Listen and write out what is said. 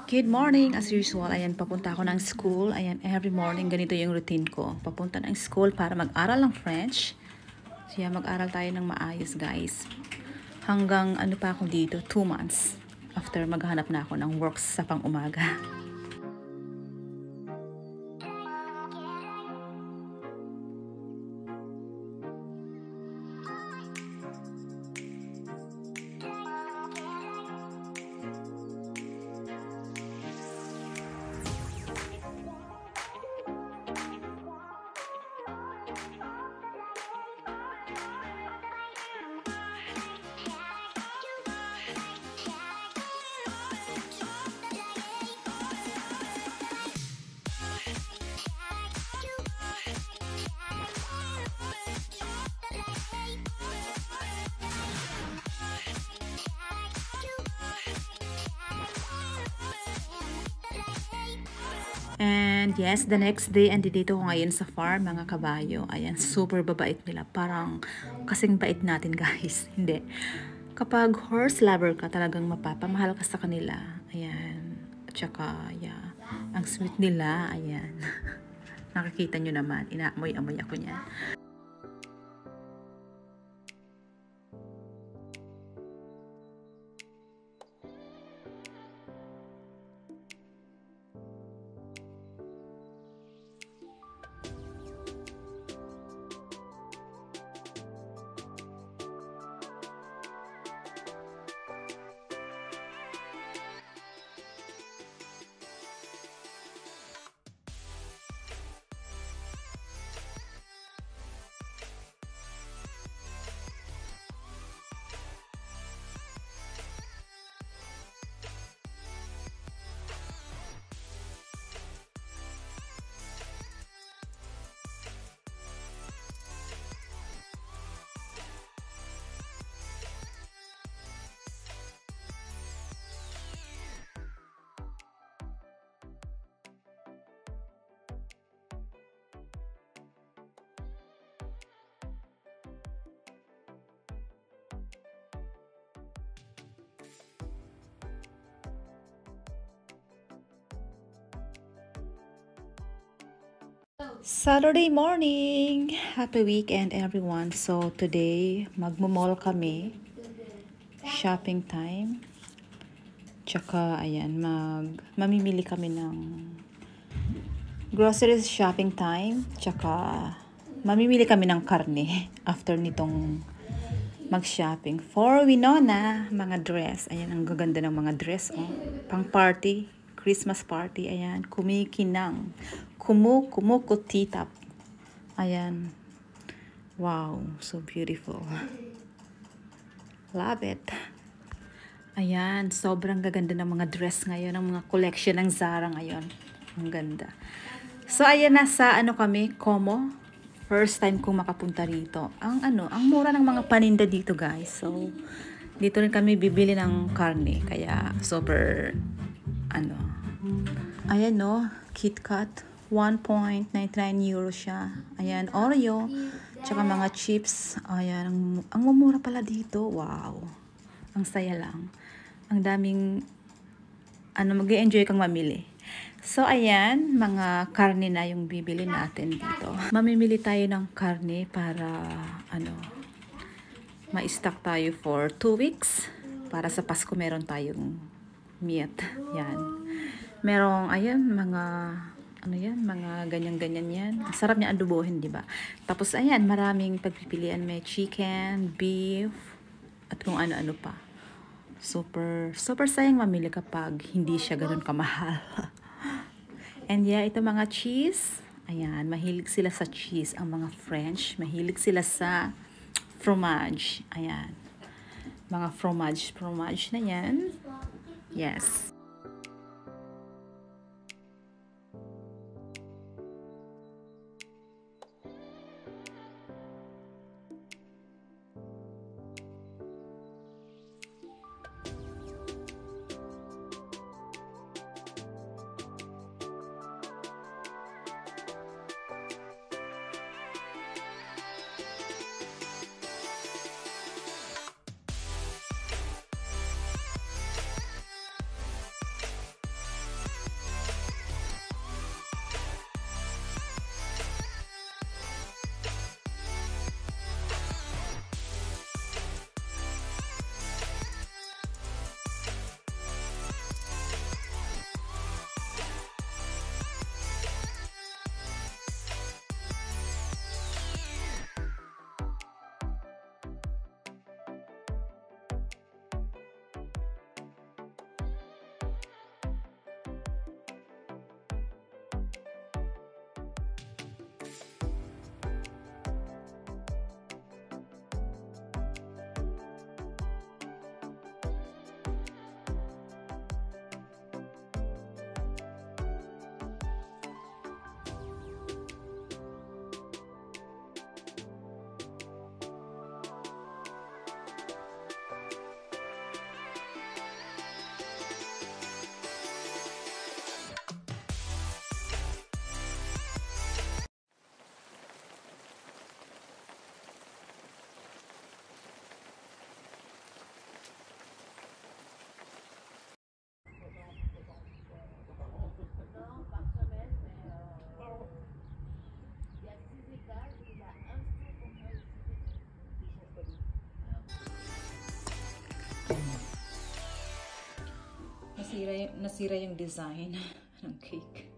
Good morning, as usual, ayan, papunta ako ng school. Ayan, every morning, ganito yung routine ko. Papunta ng school para mag-aral ng French. So, yeah, mag-aral tayo ng maayos, guys. Hanggang, ano pa ako dito, 2 months. After maghanap na ako ng works sa pang-umaga. And yes, the next day, andito ko ngayon sa farm, mga kabayo. Ayan, super babait nila. Parang kasing bait natin, guys. Hindi. Kapag horse lover ka, talagang mapapamahal ka sa kanila. Ayan. At saka, yeah, ang sweet nila. Ayan. Nakikita nyo naman. Inaamoy-amoy ako niyan. Saturday morning! Happy weekend, everyone. So, today, magmo-mall kami. Shopping time. Tsaka, ayan, mamimili kami ng groceries shopping time. Tsaka, mamimili kami ng karne after nitong mag-shopping. For Winona, mga dress. Ayan, ang gaganda ng mga dress, oh. Pang party, Christmas party. Ayan, kumikinang. Kumukutitap. Ayan. Wow, so beautiful. Love it. Ayan, sobrang gaganda ng mga dress ngayon, ng mga collection ng Zara ngayon. Ang ganda. So, ayan, nasa kami, Como. First time kong makapunta rito. Ang mura ng mga paninda dito, guys. So, dito rin kami bibili ng karne. Kaya, super, ayan, no, KitKat. 1.99 euro siya. Ayan, Oreo. Tsaka mga chips. Ayan, ang mumura pala dito. Wow. Ang saya lang. Ang daming, mag-e-enjoy kang mamili. So, ayan, mga karne na yung bibili natin dito. Mamimili tayo ng karne para, ma-stock tayo for 2 weeks. Para sa Pasko meron tayong meat. Yan. Merong, ayan, mga ganyan-ganyan yan. Sarap niya adobohin, di ba? Tapos, ayan, maraming pagpipilian. May chicken, beef, at kung ano-ano pa. Super sayang mamili kapag hindi siya ganun kamahal. And yeah, ito mga cheese. Ayan, mahilig sila sa cheese. Ang mga French, mahilig sila sa fromage. Ayan. Mga fromage na yan. Yes. nasira yung design ng cake.